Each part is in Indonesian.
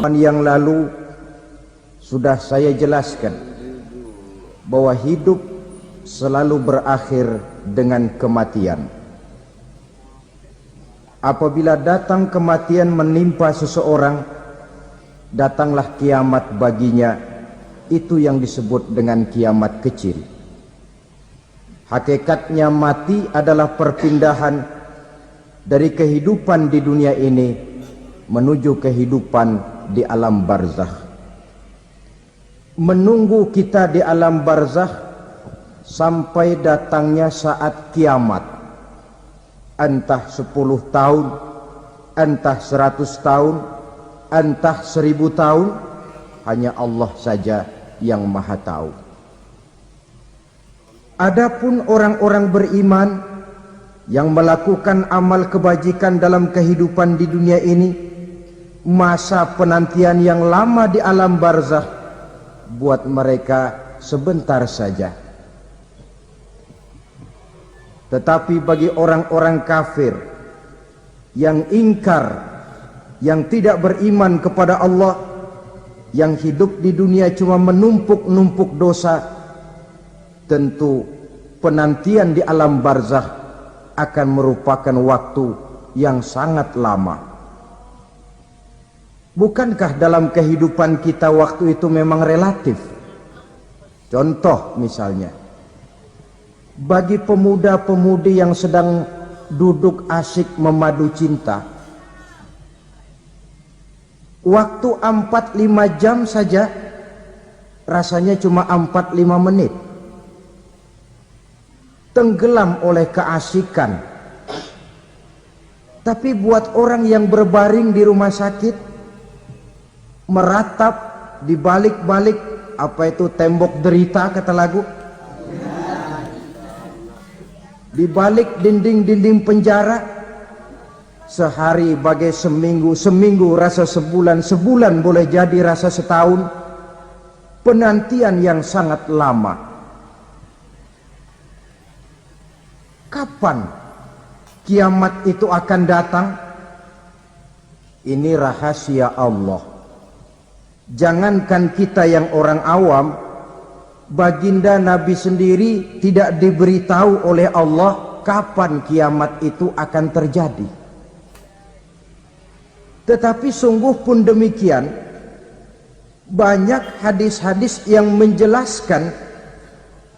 Yang lalu sudah saya jelaskan bahwa hidup selalu berakhir dengan kematian. Apabila datang kematian menimpa seseorang, datanglah kiamat baginya. Itu yang disebut dengan kiamat kecil. Hakikatnya mati adalah perpindahan dari kehidupan di dunia ini menuju kehidupan di alam barzakh. Menunggu kita di alam barzakh sampai datangnya saat kiamat, entah 10 tahun, entah 100 tahun, entah 1000 tahun, hanya Allah saja yang maha tahu. Adapun orang-orang beriman yang melakukan amal kebajikan dalam kehidupan di dunia ini, masa penantian yang lama di alam barzakh buat mereka sebentar saja. Tetapi bagi orang-orang kafir yang ingkar, yang tidak beriman kepada Allah, yang hidup di dunia cuma menumpuk-numpuk dosa, tentu penantian di alam barzakh akan merupakan waktu yang sangat lama. Bukankah dalam kehidupan kita waktu itu memang relatif? Contoh misalnya, bagi pemuda-pemudi yang sedang duduk asyik memadu cinta, waktu 4-5 jam saja rasanya cuma 4-5 menit. Tenggelam oleh keasikan. Tapi buat orang yang berbaring di rumah sakit, meratap di balik-balik apa itu tembok derita kata lagu, di balik dinding-dinding penjara, sehari bagai seminggu, seminggu rasa sebulan, sebulan boleh jadi rasa setahun. Penantian yang sangat lama. Kapan kiamat itu akan datang? Ini rahasia Allah. Jangankan kita yang orang awam, baginda Nabi sendiri tidak diberitahu oleh Allah kapan kiamat itu akan terjadi. Tetapi sungguh pun demikian, banyak hadis-hadis yang menjelaskan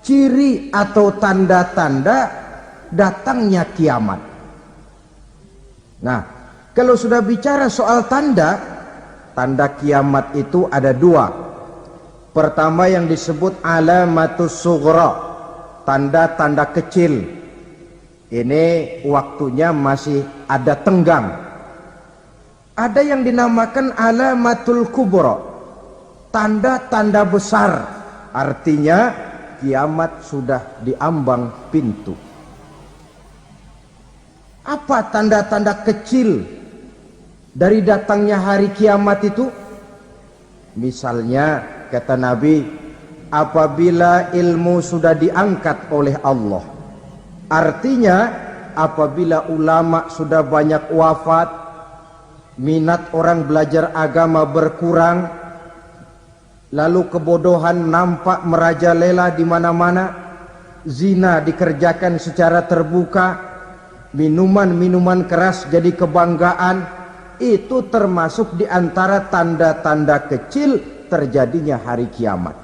ciri atau tanda-tanda datangnya kiamat. Nah, kalau sudah bicara soal tanda kiamat itu ada 2. Pertama yang disebut alamatus sughra, tanda-tanda kecil. Ini waktunya masih ada tenggang. Ada yang dinamakan alamatul kubra, tanda-tanda besar. Artinya kiamat sudah diambang pintu. Apa tanda-tanda kecil dari datangnya hari kiamat itu? Misalnya kata Nabi, apabila ilmu sudah diangkat oleh Allah, artinya apabila ulama sudah banyak wafat, minat orang belajar agama berkurang, lalu kebodohan nampak merajalela di mana-mana, zina dikerjakan secara terbuka, minuman-minuman keras jadi kebanggaan. Itu termasuk di antara tanda-tanda kecil terjadinya hari kiamat.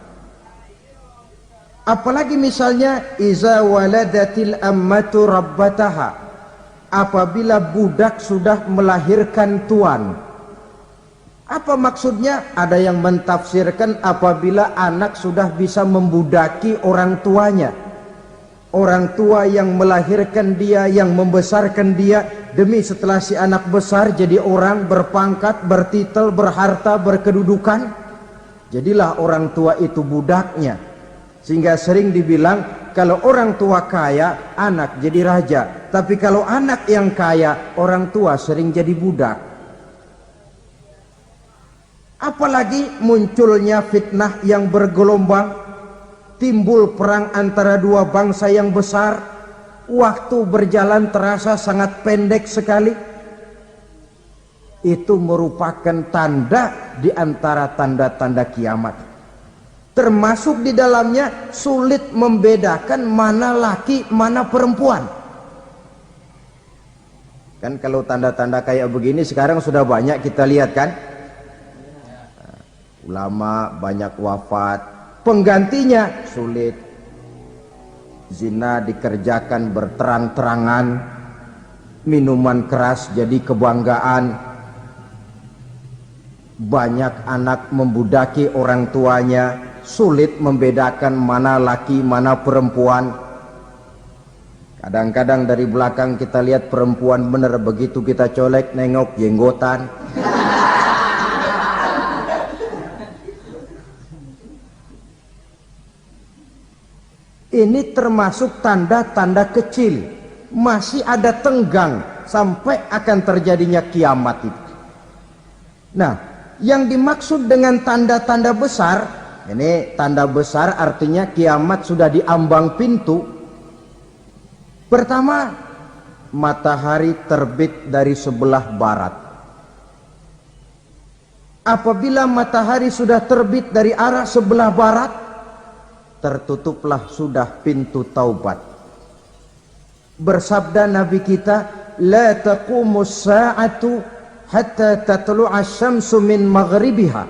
Apalagi misalnya iza waladatil ammatu rabbataha, apabila budak sudah melahirkan tuan. Apa maksudnya? Ada yang mentafsirkan apabila anak sudah bisa membudaki orang tuanya. Orang tua yang melahirkan dia, yang membesarkan dia, demi setelah si anak besar jadi orang berpangkat, bertitel, berharta, berkedudukan, jadilah orang tua itu budaknya. Sehingga sering dibilang kalau orang tua kaya, anak jadi raja. Tapi kalau anak yang kaya, orang tua sering jadi budak. Apalagi munculnya fitnah yang bergelombang, timbul perang antara dua bangsa yang besar, waktu berjalan terasa sangat pendek sekali. Itu merupakan tanda di antara tanda-tanda kiamat. Termasuk di dalamnya sulit membedakan mana laki, mana perempuan. Kan kalau tanda-tanda kayak begini sekarang sudah banyak kita lihat kan. Ulama banyak wafat, penggantinya sulit. Zina dikerjakan berterang-terangan, minuman keras jadi kebanggaan. Banyak anak membudaki orang tuanya, sulit membedakan mana laki mana perempuan. Kadang-kadang dari belakang kita lihat perempuan bener, begitu kita colek nengok jenggotan. Ini termasuk tanda-tanda kecil, masih ada tenggang sampai akan terjadinya kiamat itu. Nah, yang dimaksud dengan tanda-tanda besar, ini tanda besar artinya kiamat sudah di ambang pintu. Pertama, matahari terbit dari sebelah barat. Apabila matahari sudah terbit dari arah sebelah barat, tertutuplah sudah pintu taubat. Bersabda Nabi kita, la taqumus sa'atu hatta tatlu'a syamsu min maghribiha.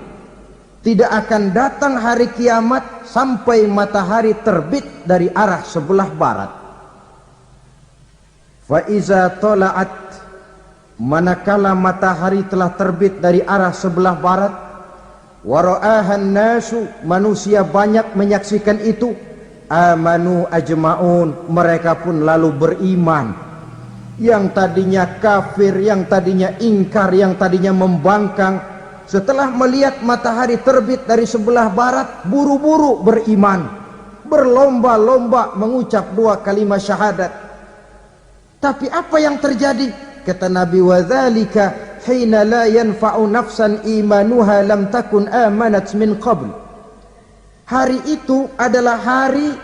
Tidak akan datang hari kiamat sampai matahari terbit dari arah sebelah barat. Fa iza tala'at, manakala matahari telah terbit dari arah sebelah barat, wa ra'ahan nasu, manusia banyak menyaksikan itu, amanu ajma'un, mereka pun lalu beriman. Yang tadinya kafir, yang tadinya ingkar, yang tadinya membangkang, setelah melihat matahari terbit dari sebelah barat, buru-buru beriman, berlomba-lomba mengucap dua kalimat syahadat. Tapi apa yang terjadi? Kata Nabi, wadzalika hina la yanfa'u nafsan imanuha lam takun amanat min qabl. Hari itu adalah hari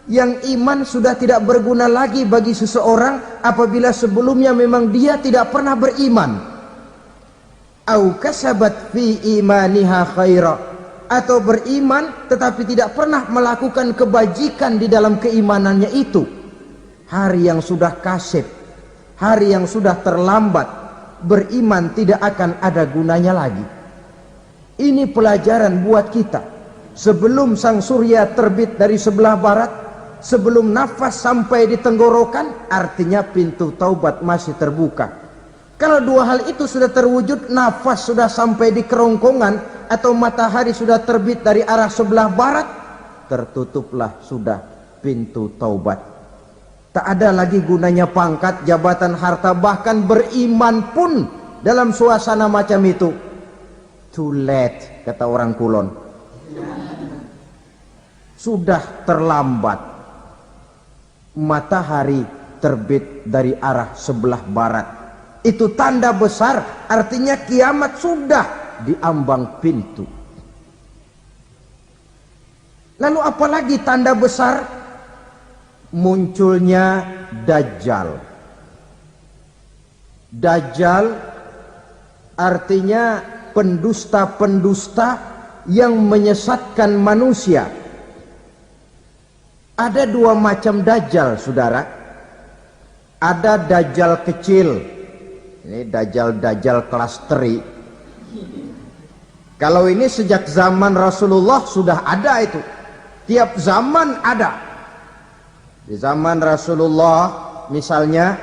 yang iman sudah tidak berguna lagi bagi seseorang apabila sebelumnya memang dia tidak pernah beriman. Au kasabat fi imaniha khaira, atau beriman tetapi tidak pernah melakukan kebajikan di dalam keimanannya itu. Hari yang sudah kasib, hari yang sudah terlambat, beriman tidak akan ada gunanya lagi. Ini pelajaran buat kita. Sebelum sang surya terbit dari sebelah barat, sebelum nafas sampai di tenggorokan, artinya pintu taubat masih terbuka. Kalau dua hal itu sudah terwujud, nafas sudah sampai di kerongkongan atau matahari sudah terbit dari arah sebelah barat, tertutuplah sudah pintu taubat. Tak ada lagi gunanya pangkat, jabatan, harta, bahkan beriman pun dalam suasana macam itu. Too late, kata orang Kulon. Sudah terlambat. Matahari terbit dari arah sebelah barat. Itu tanda besar, artinya kiamat sudah di ambang pintu. Lalu apalagi tanda besar? Munculnya Dajjal. Dajjal artinya pendusta-pendusta yang menyesatkan manusia. Ada dua macam Dajjal, saudara. Ada Dajjal kecil. Ini Dajjal kelas teri. Kalau ini sejak zaman Rasulullah sudah ada itu. Tiap zaman ada. Di zaman Rasulullah misalnya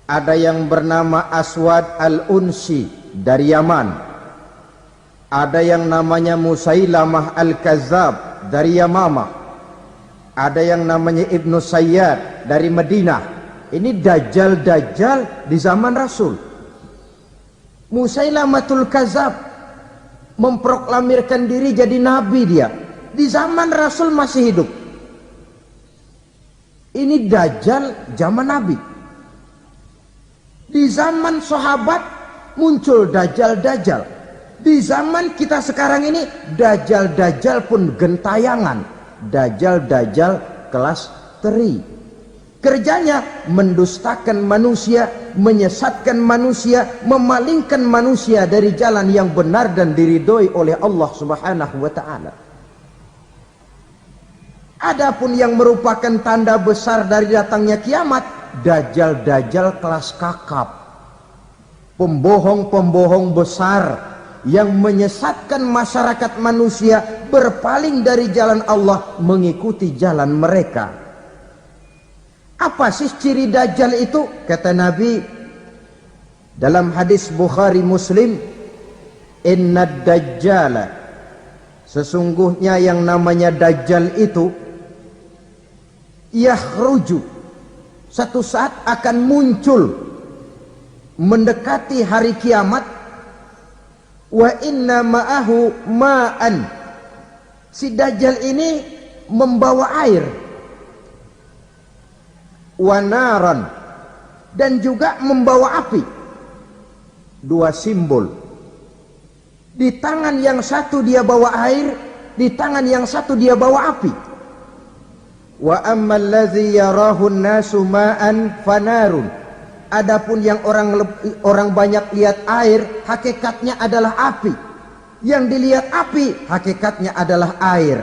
ada yang bernama Aswad al-Unsi dari Yaman. Ada yang namanya Musailamah al-Kazzab dari Yamamah. Ada yang namanya Ibnu Sayyad dari Madinah. Ini Dajjal-Dajjal di zaman Rasul. Musailamatul Kazzab memproklamirkan diri jadi nabi dia. Di zaman Rasul masih hidup. Ini Dajjal zaman Nabi. Di zaman sahabat muncul Dajjal-Dajjal. Di zaman kita sekarang ini Dajjal-Dajjal pun gentayangan. Dajjal-Dajjal kelas teri. Kerjanya mendustakan manusia, menyesatkan manusia, memalingkan manusia dari jalan yang benar dan diridhoi oleh Allah Subhanahu wa taala. Adapun yang merupakan tanda besar dari datangnya kiamat, dajjal-dajjal kelas kakap, pembohong-pembohong besar yang menyesatkan masyarakat manusia berpaling dari jalan Allah mengikuti jalan mereka. Apa sih ciri dajjal itu? Kata Nabi dalam hadis Bukhari Muslim, innad dajjala, sesungguhnya yang namanya dajjal itu yakhruju, satu saat akan muncul mendekati hari kiamat, wa inna ma'ahu ma'an, si dajjal ini membawa air, wanaran, dan juga membawa api. Dua simbol. Di tangan yang satu dia bawa air, di tangan yang satu dia bawa api. Wa ammal ladzi yarahu an-nasu ma'an fanarun, adapun yang orang banyak lihat air, hakikatnya adalah api. Yang dilihat api, hakikatnya adalah air.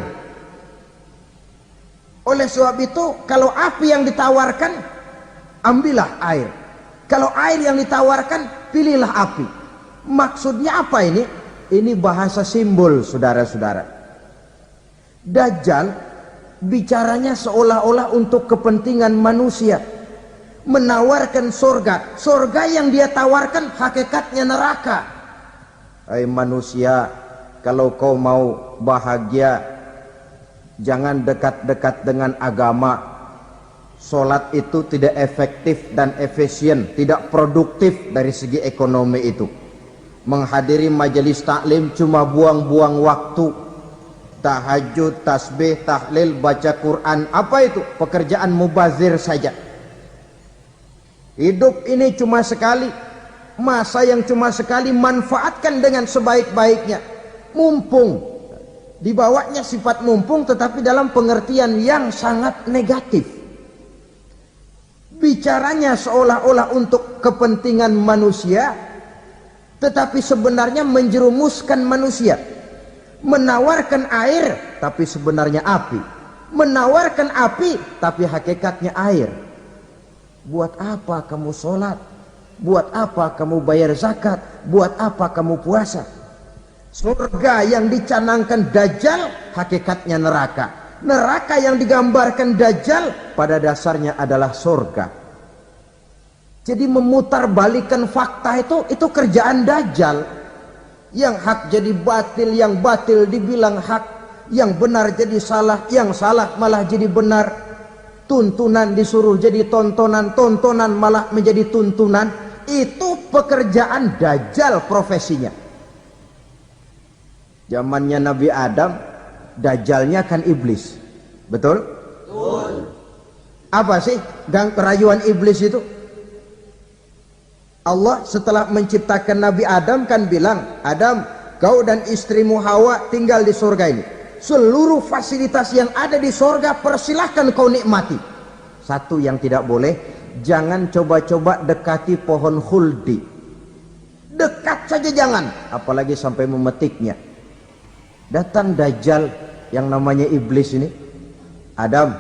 Oleh sebab itu, kalau api yang ditawarkan, ambillah air. Kalau air yang ditawarkan, pilihlah api. Maksudnya apa ini? Ini bahasa simbol, saudara-saudara. Dajjal bicaranya seolah-olah untuk kepentingan manusia, menawarkan surga. Surga yang dia tawarkan hakikatnya neraka. Hai manusia, kalau kau mau bahagia, jangan dekat-dekat dengan agama. Sholat itu tidak efektif dan efisien, tidak produktif dari segi ekonomi itu. Menghadiri majelis taklim cuma buang-buang waktu. Tahajud, tasbih, tahlil, baca Quran, apa itu? Pekerjaan mubazir saja. Hidup ini cuma sekali, masa yang cuma sekali, manfaatkan dengan sebaik-baiknya. Mumpung, dibawanya sifat mumpung tetapi dalam pengertian yang sangat negatif. Bicaranya seolah-olah untuk kepentingan manusia, tetapi sebenarnya menjerumuskan manusia. Menawarkan air, tapi sebenarnya api. Menawarkan api, tapi hakikatnya air. Buat apa kamu sholat? Buat apa kamu bayar zakat? Buat apa kamu puasa? Surga yang dicanangkan dajjal, hakikatnya neraka. Neraka yang digambarkan dajjal, pada dasarnya adalah surga. Jadi memutarbalikkan fakta itu kerjaan dajjal. Yang hak jadi batil, yang batil dibilang hak, yang benar jadi salah, yang salah malah jadi benar. Tuntunan disuruh jadi tontonan, tontonan malah menjadi tuntunan. Itu pekerjaan dajjal profesinya. Zamannya Nabi Adam, dajjalnya kan iblis. Betul? Betul. Apa sih rayuan iblis itu? Allah setelah menciptakan Nabi Adam kan bilang, Adam, kau dan istrimu Hawa tinggal di surga ini. Seluruh fasilitas yang ada di surga persilahkan kau nikmati. Satu yang tidak boleh, jangan coba-coba dekati pohon khuldi. Dekat saja jangan, apalagi sampai memetiknya. Datang dajjal yang namanya iblis ini. Adam,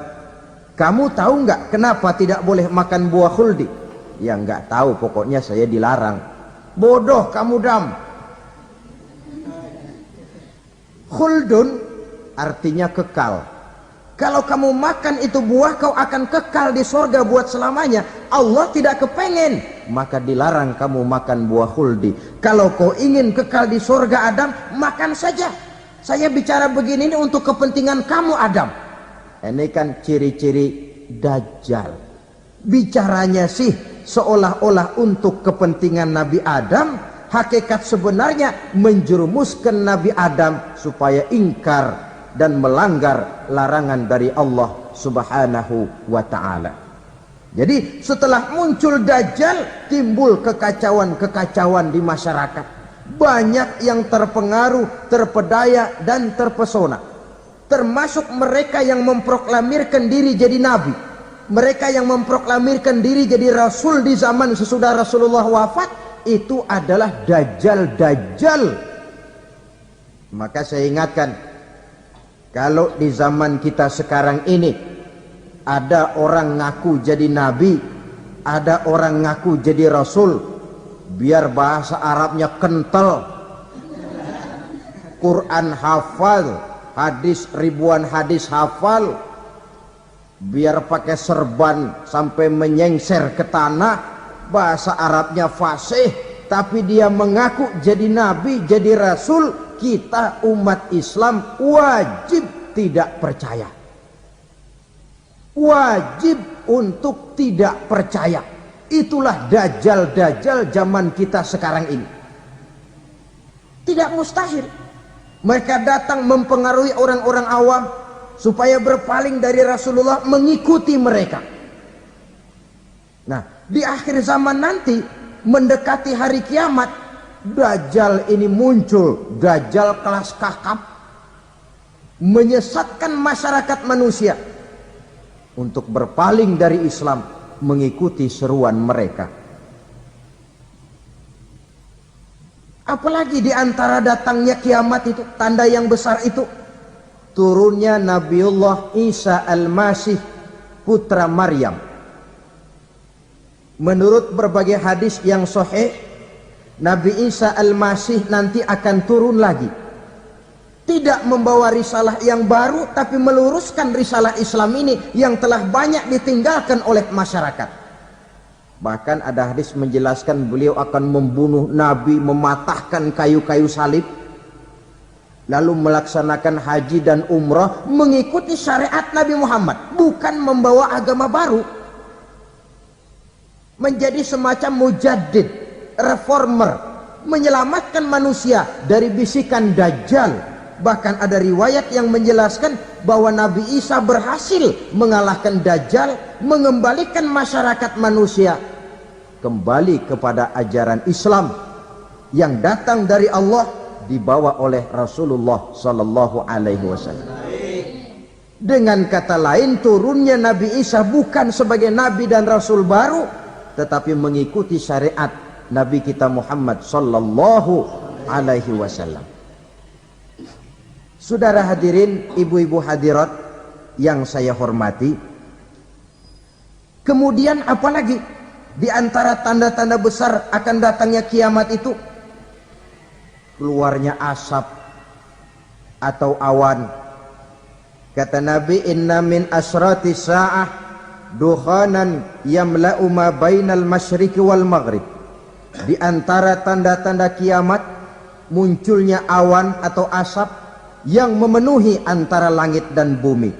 kamu tahu nggak kenapa tidak boleh makan buah khuldi? Ya nggak tahu, pokoknya saya dilarang. Bodoh kamu Dam. Khuldun artinya kekal. Kalau kamu makan itu buah, kau akan kekal di surga buat selamanya. Allah tidak kepengen, maka dilarang kamu makan buah khuldi. Kalau kau ingin kekal di surga Adam, makan saja. Saya bicara begini ini untuk kepentingan kamu Adam. Ini kan ciri-ciri dajjal. Bicaranya sih seolah-olah untuk kepentingan Nabi Adam, hakikat sebenarnya menjerumuskan Nabi Adam supaya ingkar dan melanggar larangan dari Allah Subhanahu wa ta'ala. Jadi setelah muncul dajjal, timbul kekacauan-kekacauan di masyarakat. Banyak yang terpengaruh, terpedaya dan terpesona. Termasuk mereka yang memproklamirkan diri jadi nabi. mereka yang memproklamirkan diri jadi rasul di zaman sesudah Rasulullah wafat, itu adalah dajjal-dajjal. Maka saya ingatkan, kalau di zaman kita sekarang ini ada orang ngaku jadi nabi, ada orang ngaku jadi rasul, biar bahasa Arabnya kental, Quran hafal, hadis ribuan hadis hafal, biar pakai serban sampai menyengser ke tanah, bahasa Arabnya fasih, tapi dia mengaku jadi nabi, jadi rasul, kita umat Islam wajib tidak percaya, wajib untuk tidak percaya. Itulah dajjal-dajjal zaman kita sekarang ini. Tidak mustahil mereka datang mempengaruhi orang-orang awam supaya berpaling dari Rasulullah, mengikuti mereka. Nah, di akhir zaman nanti, mendekati hari kiamat, dajjal ini muncul, dajjal kelas kakap, menyesatkan masyarakat manusia untuk berpaling dari Islam, mengikuti seruan mereka. Apalagi di antara datangnya kiamat itu, tanda yang besar itu, turunnya Nabiullah Isa al-Masih, putra Maryam. Menurut berbagai hadis yang sahih, Nabi Isa al-Masih nanti akan turun lagi, tidak membawa risalah yang baru, tapi meluruskan risalah Islam ini yang telah banyak ditinggalkan oleh masyarakat. Bahkan ada hadis menjelaskan beliau akan membunuh Nabi, mematahkan kayu-kayu salib, lalu melaksanakan haji dan umrah mengikuti syariat Nabi Muhammad, bukan membawa agama baru, menjadi semacam mujaddid, reformer, menyelamatkan manusia dari bisikan dajjal. Bahkan ada riwayat yang menjelaskan bahwa Nabi Isa berhasil mengalahkan dajjal, mengembalikan masyarakat manusia kembali kepada ajaran Islam yang datang dari Allah, dibawa oleh Rasulullah sallallahu alaihi wasallam. Dengan kata lain, turunnya Nabi Isa bukan sebagai nabi dan rasul baru, tetapi mengikuti syariat Nabi kita Muhammad sallallahu alaihi wasallam. Saudara hadirin, ibu-ibu hadirat yang saya hormati, kemudian apalagi di antara tanda-tanda besar akan datangnya kiamat itu? Keluarnya asap atau awan. Kata Nabi, inna min asrati sa'ah dukhanan yamla'u ma bainal masyriqi wal maghrib. Di antara tanda-tanda kiamat, munculnya awan atau asap yang memenuhi antara langit dan bumi.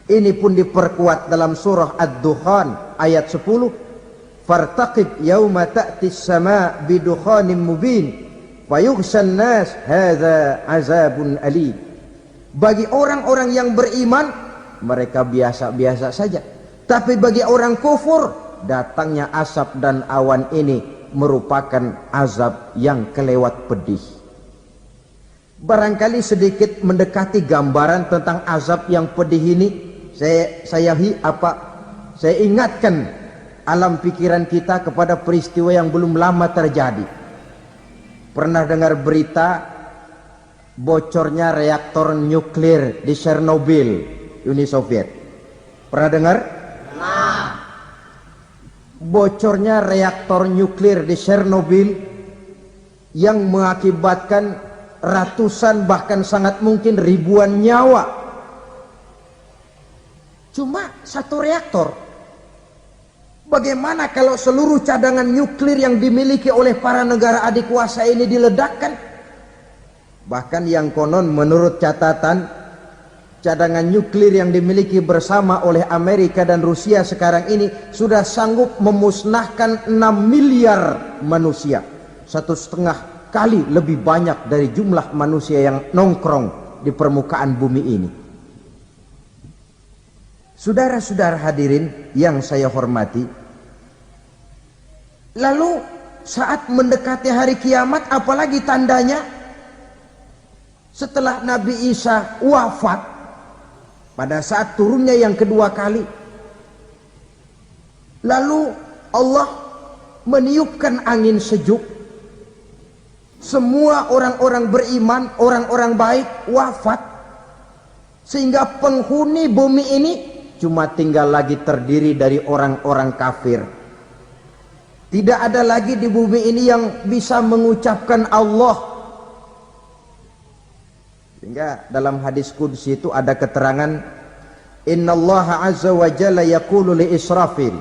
Ini pun diperkuat dalam surah Ad-Dukhan ayat 10. Fartaqib yauma ta'tis sama bidukhanim mubin fayughshan nas hadza azabun alim. Bagi orang-orang yang beriman, mereka biasa-biasa saja. Tapi bagi orang kufur, datangnya asap dan awan ini merupakan azab yang kelewat pedih. Barangkali sedikit mendekati gambaran tentang azab yang pedih ini, saya ingatkan alam pikiran kita kepada peristiwa yang belum lama terjadi. Pernah dengar berita bocornya reaktor nuklir di Chernobyl, Uni Soviet? Pernah dengar? Nah. Bocornya reaktor nuklir di Chernobyl yang mengakibatkan ratusan bahkan sangat mungkin ribuan nyawa. Cuma satu reaktor. Bagaimana kalau seluruh cadangan nuklir yang dimiliki oleh para negara adik kuasa ini diledakkan? Bahkan yang konon menurut catatan, cadangan nuklir yang dimiliki bersama oleh Amerika dan Rusia sekarang ini sudah sanggup memusnahkan 6 miliar manusia, 1,5 kali lebih banyak dari jumlah manusia yang nongkrong di permukaan bumi ini. Saudara-saudara hadirin yang saya hormati, lalu saat mendekati hari kiamat, apalagi tandanya? Setelah Nabi Isa wafat, pada saat turunnya yang kedua kali, Lalu Allah meniupkan angin sejuk. Semua orang-orang beriman, orang-orang baik wafat. Sehingga penghuni bumi ini cuma tinggal lagi terdiri dari orang-orang kafir. Tidak ada lagi di bumi ini yang bisa mengucapkan Allah. Sehingga dalam hadis qudsi itu ada keterangan, Innallaha azza wa jalla yaqulu li Israfil.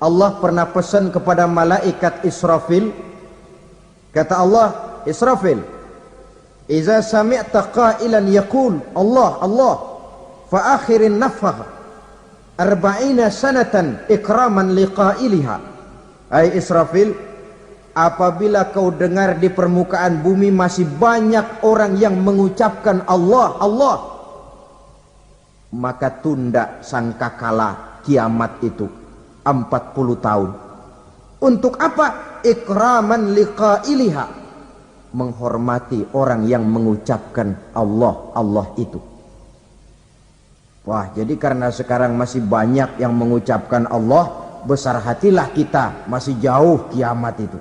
Allah pernah pesan kepada malaikat Israfil. Kata Allah, Israfil, Iza sami'ta qailan yaqul Allah Allah fa akhirin nafakh 40 sanatan ikraman liqailiha. Hai Israfil, apabila kau dengar di permukaan bumi masih banyak orang yang mengucapkan Allah Allah, maka tunda sangkakala kiamat itu 40 tahun. Untuk apa? Ikraman liqailiha, menghormati orang yang mengucapkan Allah Allah itu. Wah, jadi karena sekarang masih banyak yang mengucapkan Allah, besar hatilah kita, masih jauh kiamat itu.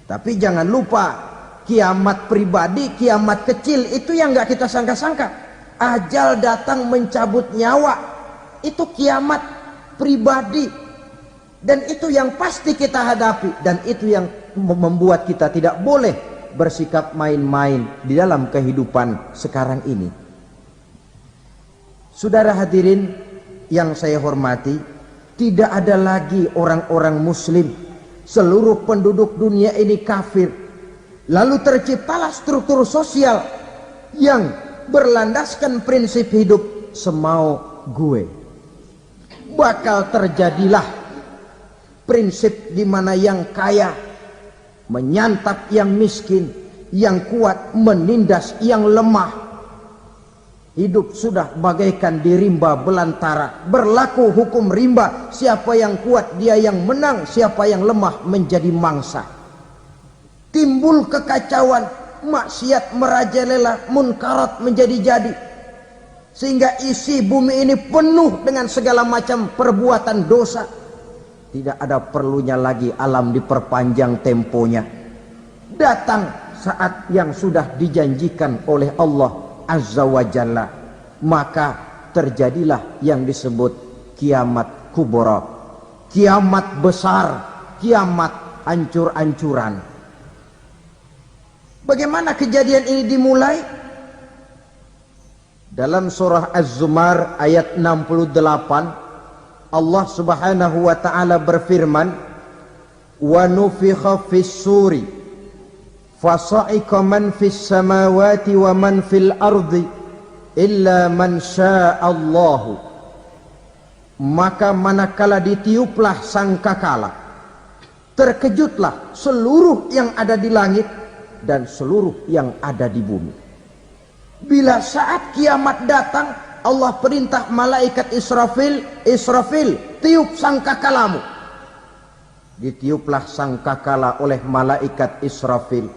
Tapi jangan lupa, kiamat pribadi, kiamat kecil itu yang gak kita sangka-sangka. Ajal datang mencabut nyawa, itu kiamat pribadi. Dan itu yang pasti kita hadapi. Dan itu yang membuat kita tidak boleh bersikap main-main di dalam kehidupan sekarang ini. Saudara hadirin yang saya hormati, tidak ada lagi orang-orang muslim. Seluruh penduduk dunia ini kafir. Lalu terciptalah struktur sosial yang berlandaskan prinsip hidup semau gue. Bakal terjadilah prinsip di mana yang kaya menyantap yang miskin, yang kuat menindas yang lemah. Hidup sudah bagaikan di rimba belantara. Berlaku hukum rimba. Siapa yang kuat dia yang menang, siapa yang lemah menjadi mangsa. Timbul kekacauan, maksiat merajalela, munkarat menjadi-jadi. Sehingga isi bumi ini penuh dengan segala macam perbuatan dosa. Tidak ada perlunya lagi alam diperpanjang temponya. Datang saat yang sudah dijanjikan oleh Allah Azza wa Jalla, maka terjadilah yang disebut kiamat kubra, kiamat besar, kiamat ancur-ancuran. Bagaimana kejadian ini dimulai? Dalam surah Az-Zumar ayat 68, Allah Subhanahu wa taala berfirman, "Wa nufikha fis-suri fasa'iqa man fis samawati wa man fil ardi illa man sya'allahu." Maka manakala ditiuplah sangkakala, terkejutlah seluruh yang ada di langit dan seluruh yang ada di bumi. Bila saat kiamat datang, Allah perintah malaikat Israfil, Israfil, tiup sangkakalamu. Ditiuplah sangkakala oleh malaikat Israfil.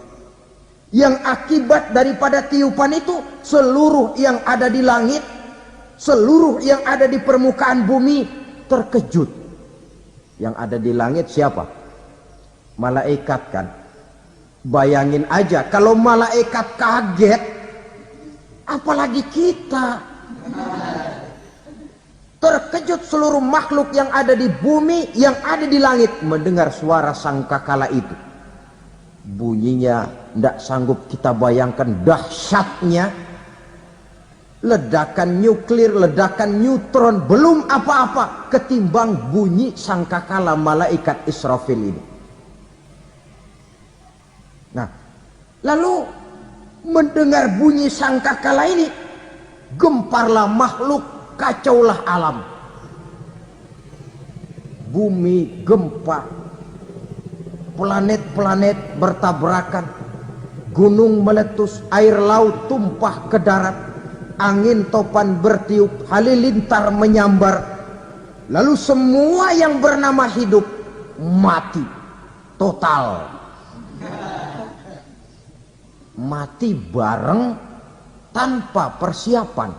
Yang akibat daripada tiupan itu, seluruh yang ada di langit, seluruh yang ada di permukaan bumi terkejut. Yang ada di langit siapa? Malaikat kan. Bayangin aja kalau malaikat kaget, apalagi kita. Terkejut seluruh makhluk yang ada di bumi, yang ada di langit mendengar suara sangkakala itu. Bunyinya tidak sanggup kita bayangkan dahsyatnya. Ledakan nuklir, ledakan neutron, belum apa-apa ketimbang bunyi sangkakala malaikat Israfil ini. Nah, lalu mendengar bunyi sangkakala ini, gemparlah makhluk, kacaulah alam. Bumi gempa, planet-planet bertabrakan, gunung meletus, air laut tumpah ke darat, angin topan bertiup, halilintar menyambar. Lalu semua yang bernama hidup mati total. Mati bareng tanpa persiapan.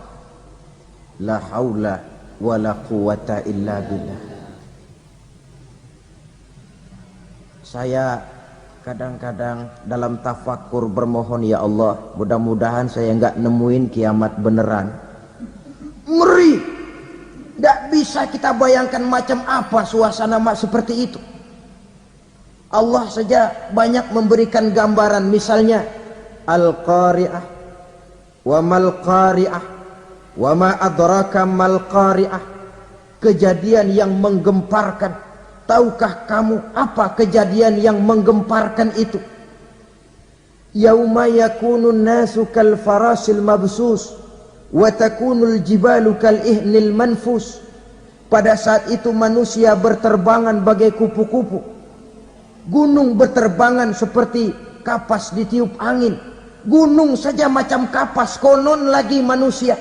La haula wala quwata illa billah. Saya kadang-kadang dalam tafakur bermohon, ya Allah, mudah-mudahan saya enggak nemuin kiamat beneran. Ngeri. Tidak bisa kita bayangkan macam apa suasana seperti itu. Allah saja banyak memberikan gambaran, misalnya Al-Qari'ah, wa mal qari'ah, wa ma adraka mal qari'ah. Kejadian yang menggemparkan. Tahukah kamu apa kejadian yang menggemparkan itu? Yauma yakunun nasu kal farasil mabsus wa takunul jibalu kal ihnil manfus. Pada saat itu manusia berterbangan bagai kupu-kupu. Gunung berterbangan seperti kapas ditiup angin. Gunung saja macam kapas, konon lagi manusia.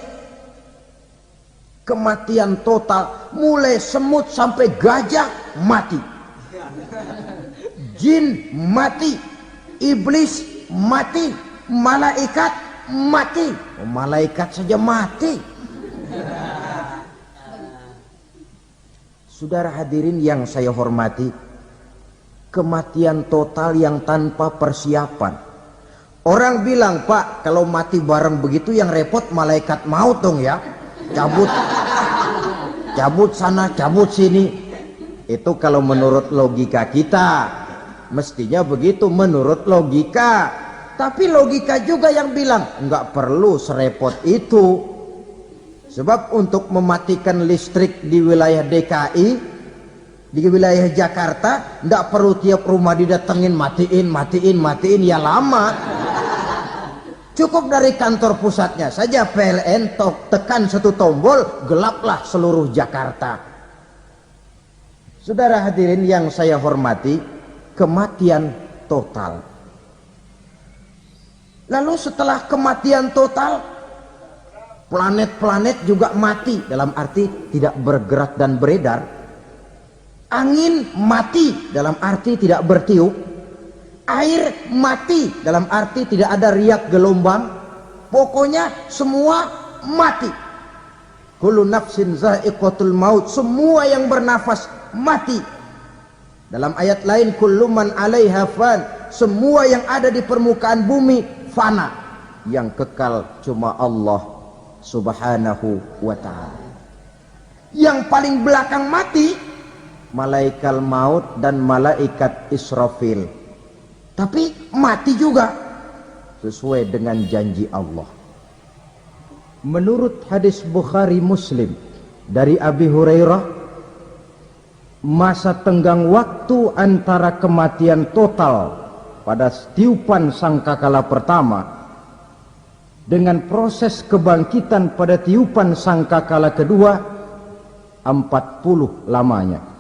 Kematian total, mulai semut sampai gajah mati, jin mati, iblis mati, malaikat mati. Malaikat saja mati. Saudara hadirin yang saya hormati, kematian total yang tanpa persiapan. Orang bilang, Pak, kalau mati bareng begitu yang repot malaikat maut dong ya. Cabut sana, cabut sini. Itu kalau menurut logika kita, mestinya begitu menurut logika. Tapi logika juga yang bilang nggak perlu serepot itu. Sebab untuk mematikan listrik di wilayah DKI, di wilayah Jakarta, nggak perlu tiap rumah didatengin matiin, ya lama. Cukup dari kantor pusatnya saja PLN tekan satu tombol, gelaplah seluruh Jakarta. Saudara hadirin yang saya hormati, kematian total. Lalu setelah kematian total, planet-planet juga mati, dalam arti tidak bergerak dan beredar. Angin mati, dalam arti tidak bertiup. Air mati, dalam arti tidak ada riak gelombang. Pokoknya semua mati. Kullu nafsin za'iqatul maut, semua yang bernafas mati. Dalam ayat lain, kullu man 'alaiha fan, semua yang ada di permukaan bumi fana. Yang kekal cuma Allah Subhanahu wa ta'ala. Yang paling belakang mati malaikat maut dan malaikat Israfil. Tapi mati juga sesuai dengan janji Allah. Menurut hadis Bukhari Muslim dari Abi Hurairah, masa tenggang waktu antara kematian total pada tiupan sangkakala pertama dengan proses kebangkitan pada tiupan sangkakala kedua 40 lamanya.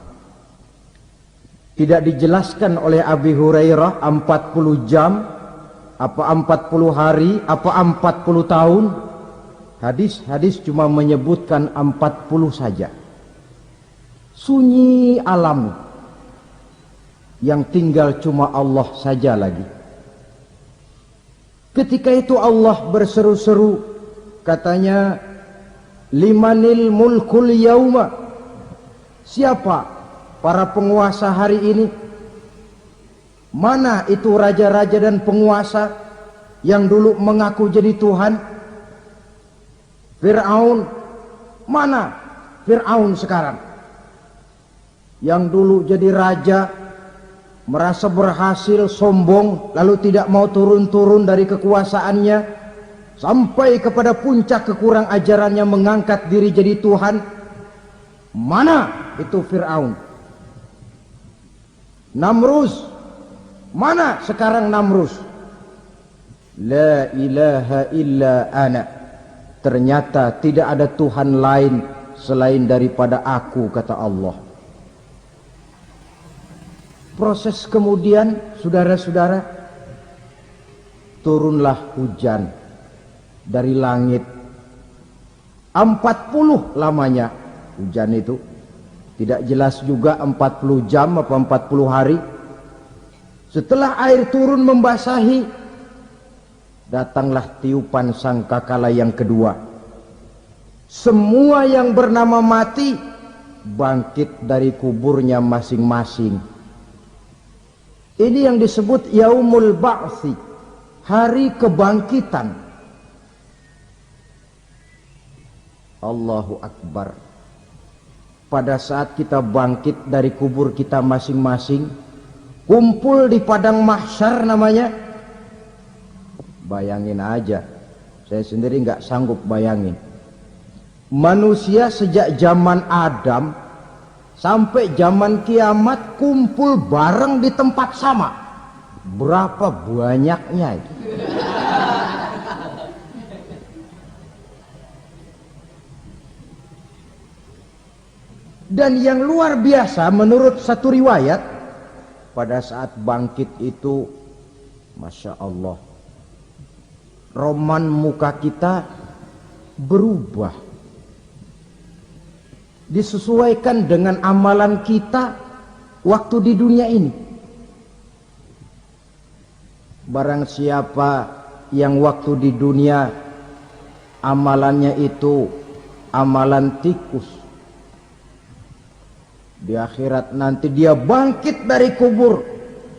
Tidak dijelaskan oleh Abi Hurairah 40 jam, apa 40 hari, apa 40 tahun. Hadis-hadis cuma menyebutkan 40 saja. Sunyi alam, yang tinggal cuma Allah saja lagi. Ketika itu Allah berseru-seru, katanya, limanil mulkul yauma. Siapa para penguasa hari ini? Mana itu raja-raja dan penguasa yang dulu mengaku jadi Tuhan? Fir'aun. Mana Fir'aun sekarang? Yang dulu jadi raja, merasa berhasil, sombong, lalu tidak mau turun-turun dari kekuasaannya, sampai kepada puncak kekurang ajarannya mengangkat diri jadi Tuhan. Mana itu Fir'aun? Namrus. Mana sekarang Namrus? La ilaha illa ana. Ternyata tidak ada Tuhan lain selain daripada aku, kata Allah. Proses kemudian, saudara-saudara, turunlah hujan dari langit. 40 lamanya hujan itu. Tidak jelas juga 40 jam atau 40 hari. Setelah air turun membasahi, datanglah tiupan sangkakala yang kedua. semua yang bernama mati bangkit dari kuburnya masing-masing. Ini yang disebut yaumul ba'tsi, hari kebangkitan. Allahu Akbar. Pada saat kita bangkit dari kubur kita masing-masing, kumpul di padang mahsyar namanya. Bayangin aja, saya sendiri nggak sanggup bayangin. Manusia sejak zaman Adam sampai zaman kiamat kumpul bareng di tempat sama. Berapa banyaknya itu? Dan yang luar biasa menurut satu riwayat, pada saat bangkit itu, Masya Allah, roman muka kita berubah, disesuaikan dengan amalan kita waktu di dunia ini. Barang siapa yang waktu di dunia amalannya itu amalan tikus, di akhirat nanti dia bangkit dari kubur,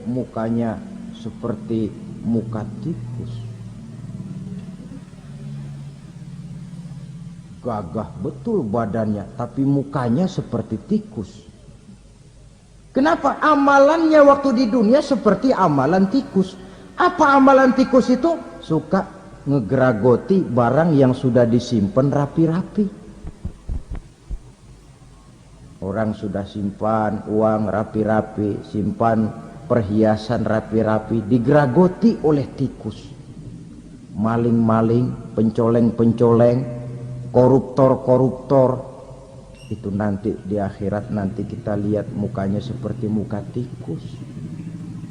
mukanya seperti muka tikus. Gagah betul badannya, tapi mukanya seperti tikus. Kenapa? Amalannya waktu di dunia seperti amalan tikus. Apa amalan tikus itu? Suka ngegeragoti barang yang sudah disimpan rapi-rapi. Orang sudah simpan uang rapi-rapi, simpan perhiasan rapi-rapi, digeragoti oleh tikus. Maling-maling, pencoleng-pencoleng, koruptor-koruptor, itu nanti di akhirat nanti kita lihat mukanya seperti muka tikus.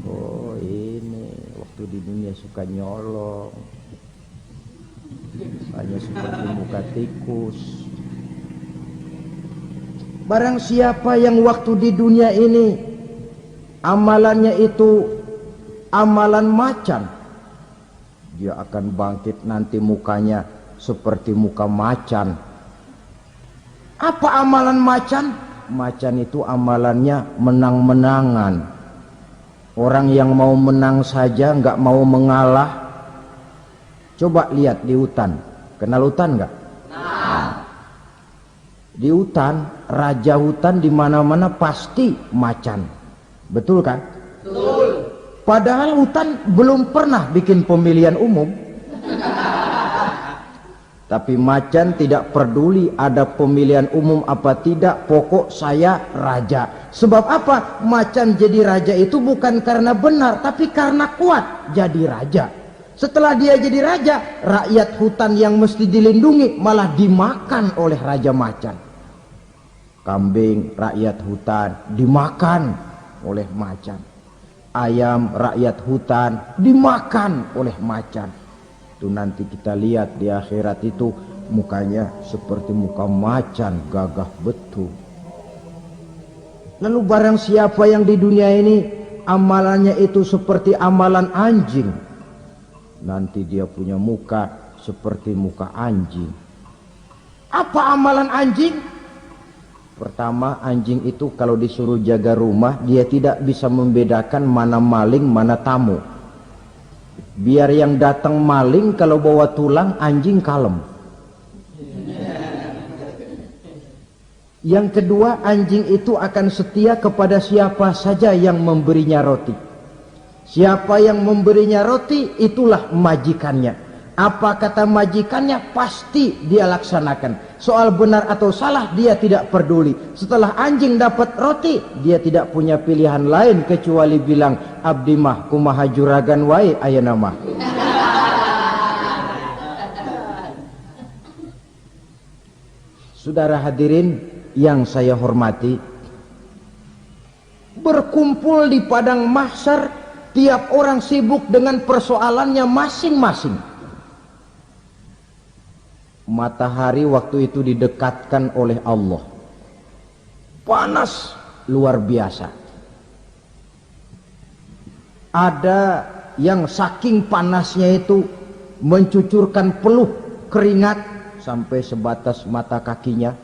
Oh, ini waktu di dunia suka nyolong, hanya seperti muka tikus. Barang siapa yang waktu di dunia ini amalannya itu amalan macan, dia akan bangkit nanti mukanya seperti muka macan. Apa amalan macan? Macan itu amalannya menang-menangan. Orang yang mau menang saja nggak mau mengalah. Coba lihat di hutan, kenal hutan nggak? Di hutan, raja hutan di mana-mana pasti macan, betul kan? Betul. Padahal hutan belum pernah bikin pemilihan umum. Tapi macan tidak peduli ada pemilihan umum apa tidak, pokok saya raja. Sebab apa? Macan jadi raja itu bukan karena benar, tapi karena kuat jadi raja. Setelah dia jadi raja, rakyat hutan yang mesti dilindungi malah dimakan oleh raja macan. Kambing rakyat hutan dimakan oleh macan. Ayam rakyat hutan dimakan oleh macan. Itu nanti kita lihat di akhirat itu mukanya seperti muka macan, gagah betul. Lalu barang siapa yang di dunia ini amalannya itu seperti amalan anjing, nanti dia punya muka seperti muka anjing. Apa amalan anjing? Pertama, anjing itu kalau disuruh jaga rumah, dia tidak bisa membedakan mana maling, mana tamu. Biar yang datang maling, kalau bawa tulang, anjing kalem. Yang kedua, anjing itu akan setia kepada siapa saja yang memberinya roti. Siapa yang memberinya roti, itulah majikannya. Apa kata majikannya, pasti dia laksanakan. Soal benar atau salah, dia tidak peduli. Setelah anjing dapat roti, dia tidak punya pilihan lain kecuali bilang, abdi mah kumaha juragan wae ayeuna mah. Saudara hadirin yang saya hormati, berkumpul di padang mahsyar, tiap orang sibuk dengan persoalannya masing-masing. Matahari waktu itu didekatkan oleh Allah, panas luar biasa. Ada yang saking panasnya itu mencucurkan peluh keringat sampai sebatas mata kakinya,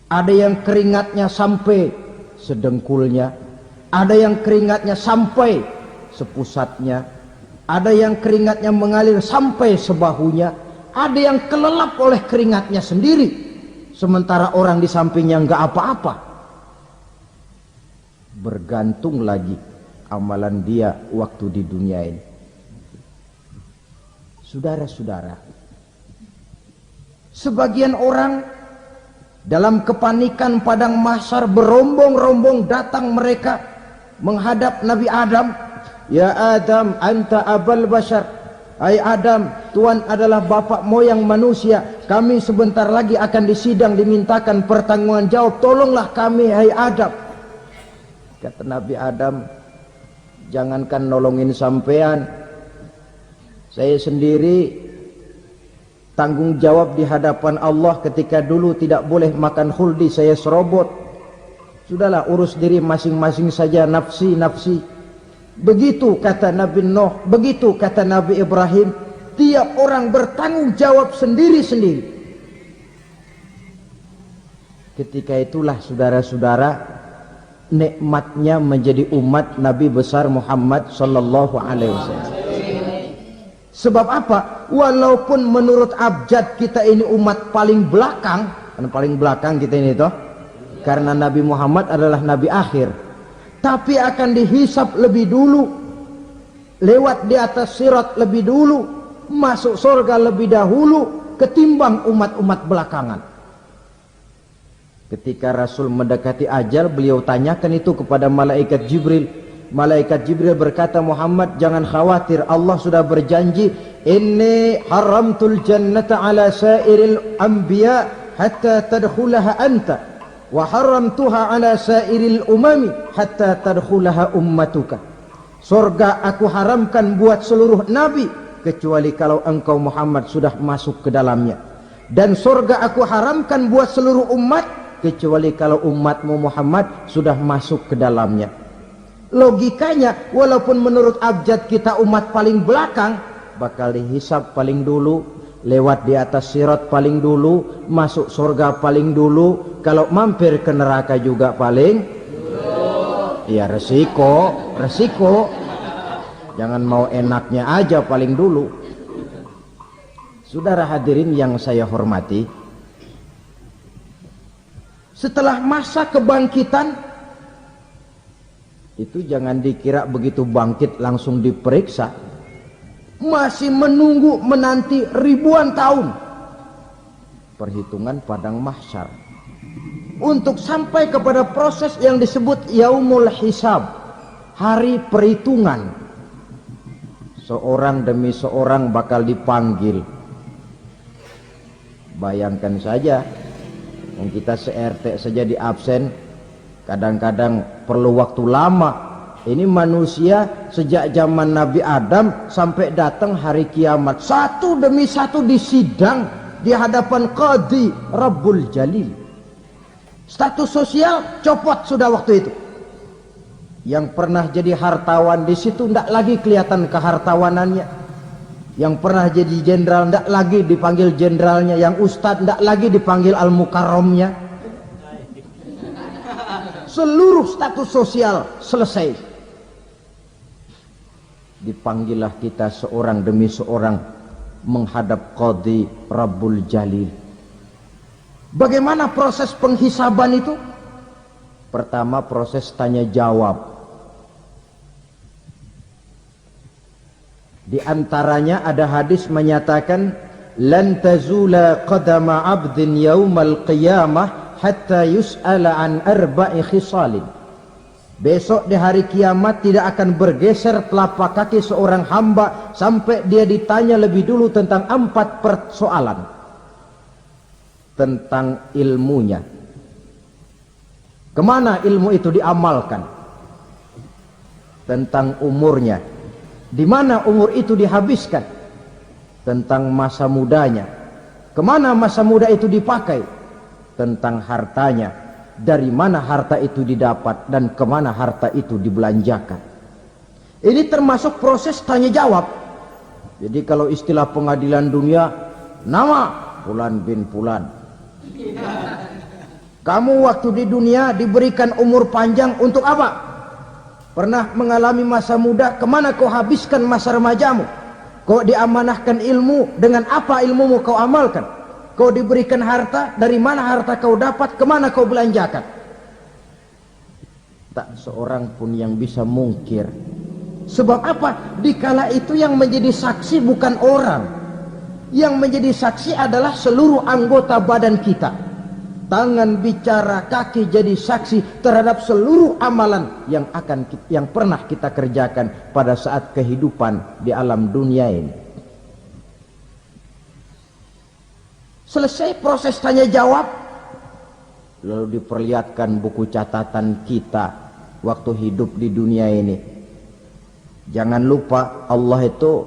ada yang keringatnya sampai sedengkulnya, ada yang keringatnya sampai sepusatnya, ada yang keringatnya mengalir sampai sebahunya, ada yang kelelap oleh keringatnya sendiri, sementara orang di sampingnya nggak apa-apa. Bergantung lagi amalan dia waktu di dunia ini. Saudara-saudara, sebagian orang dalam kepanikan padang mahsyar berombong-rombong datang mereka menghadap Nabi Adam. Ya Adam, anta abal bashar. Hai Adam, Tuhan adalah bapak moyang manusia. Kami sebentar lagi akan disidang, dimintakan pertanggungan jawab. Tolonglah kami, hai Adam. Kata Nabi Adam, jangankan nolongin sampean, saya sendiri tanggung jawab di hadapan Allah ketika dulu tidak boleh makan khuldi, saya serobot. Sudahlah, urus diri masing-masing saja, nafsi, nafsi. Begitu kata Nabi Nuh, begitu kata Nabi Ibrahim. Tiap orang bertanggung jawab sendiri-sendiri. Ketika itulah saudara-saudara, nikmatnya menjadi umat Nabi besar Muhammad sallallahu alaihi wasallam. Sebab apa? Walaupun menurut abjad kita ini umat paling belakang, kan paling belakang kita ini toh, karena Nabi Muhammad adalah Nabi akhir, tapi akan dihisap lebih dulu, lewat di atas sirat lebih dulu, masuk surga lebih dahulu ketimbang umat-umat belakangan. Ketika Rasul mendekati ajal, beliau tanyakan itu kepada malaikat Jibril. Malaikat Jibril berkata, Muhammad jangan khawatir, Allah sudah berjanji, inni haramtul jannata ala sairil anbiya hatta tadkhulaha anta wa haramtuha ala sairil umami hatta tadkhulaha ummatuka. Surga aku haramkan buat seluruh nabi kecuali kalau engkau Muhammad sudah masuk ke dalamnya, dan surga aku haramkan buat seluruh umat kecuali kalau umatmu Muhammad sudah masuk ke dalamnya. Logikanya, walaupun menurut abjad kita umat paling belakang, bakal dihisap paling dulu, lewat di atas sirat paling dulu, masuk surga paling dulu, kalau mampir ke neraka juga paling dulu. Ya resiko, resiko. Jangan mau enaknya aja paling dulu. Saudara hadirin yang saya hormati, setelah masa kebangkitan itu jangan dikira begitu bangkit langsung diperiksa, masih menunggu menanti ribuan tahun perhitungan padang mahsyar untuk sampai kepada proses yang disebut yaumul hisab, hari perhitungan. Seorang demi seorang bakal dipanggil. Bayangkan saja, kita se-RT saja di absen, kadang-kadang perlu waktu lama. Ini manusia sejak zaman Nabi Adam sampai datang hari kiamat, satu demi satu disidang di hadapan Qadhi Rabbul Jalil. Status sosial copot sudah waktu itu. Yang pernah jadi hartawan di situ tidak lagi kelihatan kehartawanannya. Yang pernah jadi jenderal tidak lagi dipanggil jenderalnya. Yang ustadz tidak lagi dipanggil al-mukarramnya. Seluruh status sosial selesai. Dipanggillah kita seorang demi seorang menghadap Qadhi Rabbul Jalil. Bagaimana proses penghisaban itu? Pertama, proses tanya jawab. Di antaranya ada hadis menyatakan, lan tazula qadama 'abdin yaumal qiyamah hatta yus'ala an arba'i khisalin. Besok di hari kiamat tidak akan bergeser telapak kaki seorang hamba sampai dia ditanya lebih dulu tentang 4 persoalan. Tentang ilmunya. Kemana ilmu itu diamalkan? Tentang umurnya. Di mana umur itu dihabiskan? Tentang masa mudanya. Kemana masa muda itu dipakai? Tentang hartanya. Dari mana harta itu didapat dan kemana harta itu dibelanjakan. Ini termasuk proses tanya jawab. Jadi kalau istilah pengadilan dunia, nama Fulan bin Fulan. Kamu waktu di dunia diberikan umur panjang untuk apa? Pernah mengalami masa muda, kemana kau habiskan masa remajamu? Kau diamanahkan ilmu, dengan apa ilmumu kau amalkan? Kau diberikan harta, dari mana harta kau dapat, kemana kau belanjakan? Tak seorang pun yang bisa mungkir. Sebab apa? Dikala itu yang menjadi saksi bukan orang. Yang menjadi saksi adalah seluruh anggota badan kita. Tangan bicara, kaki jadi saksi terhadap seluruh amalan yang pernah kita kerjakan pada saat kehidupan di alam dunia ini. Selesai proses tanya jawab, lalu diperlihatkan buku catatan kita waktu hidup di dunia ini. Jangan lupa Allah itu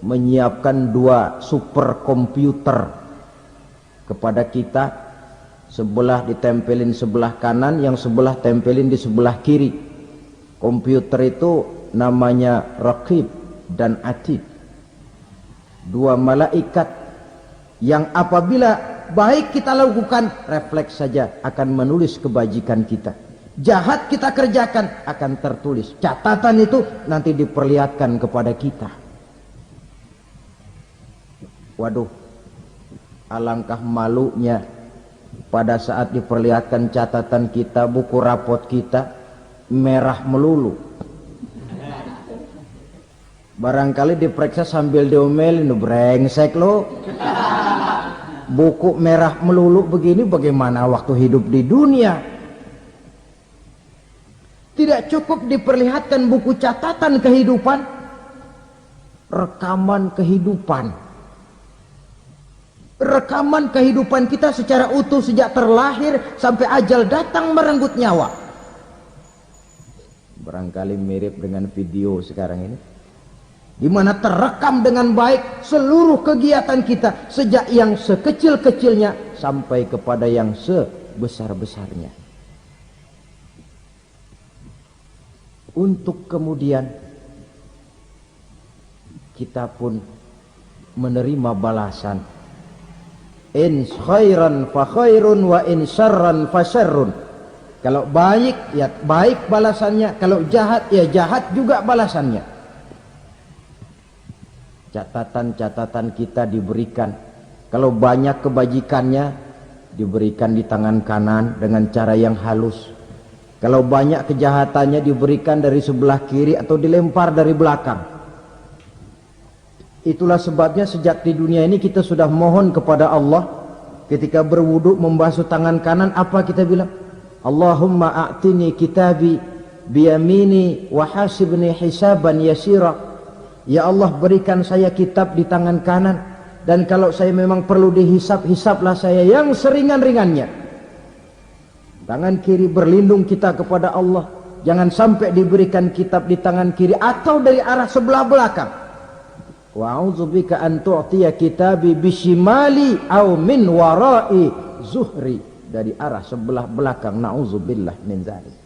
menyiapkan 2 superkomputer kepada kita. Sebelah ditempelin sebelah kanan, yang sebelah tempelin di sebelah kiri. Komputer itu namanya Raqib dan Atid. 2 malaikat yang apabila baik kita lakukan, refleks saja akan menulis kebajikan kita. Jahat kita kerjakan, akan tertulis. Catatan itu nanti diperlihatkan kepada kita. Waduh, alangkah malunya pada saat diperlihatkan catatan kita, buku rapot kita merah melulu. Barangkali diperiksa sambil diomelin, brengsek lo. Buku merah melulu begini, bagaimana waktu hidup di dunia? Tidak cukup diperlihatkan buku catatan kehidupan, rekaman kehidupan. Rekaman kehidupan kita secara utuh sejak terlahir sampai ajal datang merenggut nyawa. Barangkali mirip dengan video sekarang ini, di mana terekam dengan baik seluruh kegiatan kita sejak yang sekecil-kecilnya sampai kepada yang sebesar-besarnya. Untuk kemudian kita pun menerima balasan. In khairan fa khairun wa in syarran fa syarrun. Kalau baik ya baik balasannya, kalau jahat ya jahat juga balasannya. Catatan-catatan kita diberikan. Kalau banyak kebajikannya diberikan di tangan kanan dengan cara yang halus. Kalau banyak kejahatannya diberikan dari sebelah kiri atau dilempar dari belakang. Itulah sebabnya sejak di dunia ini kita sudah mohon kepada Allah. Ketika berwudu membasuh tangan kanan, apa kita bilang? Allahumma a'tini kitabi biyamini wa hasibni hisaban yasira. Ya Allah, berikan saya kitab di tangan kanan, dan kalau saya memang perlu dihisap, hisaplah saya yang seringan-ringannya. Tangan kiri berlindung kita kepada Allah, jangan sampai diberikan kitab di tangan kiri atau dari arah sebelah belakang. Wa a'udzubika an tu'tiya kitabi bishimali aw min wara'i zuhri, dari arah sebelah belakang. Na'udzubillah min dzalik.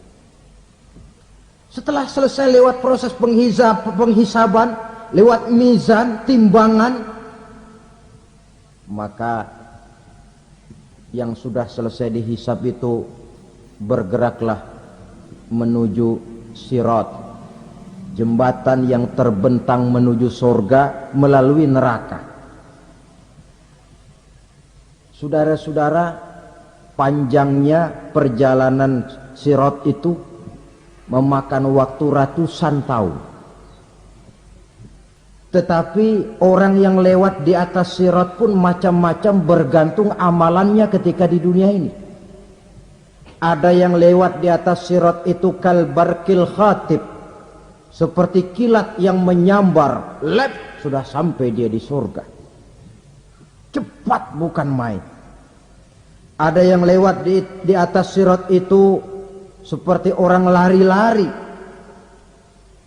Setelah selesai lewat proses penghisaban, lewat mizan, timbangan, maka yang sudah selesai dihisab itu bergeraklah menuju sirat, jembatan yang terbentang menuju surga melalui neraka. Saudara-saudara, panjangnya perjalanan sirat itu memakan waktu ratusan tahun. Tetapi orang yang lewat di atas sirat pun macam-macam, bergantung amalannya ketika di dunia ini. Ada yang lewat di atas sirat itu kal barqil khatib, seperti kilat yang menyambar, lep, sudah sampai dia di surga. Cepat bukan main. Ada yang lewat di atas sirat itu seperti orang lari-lari.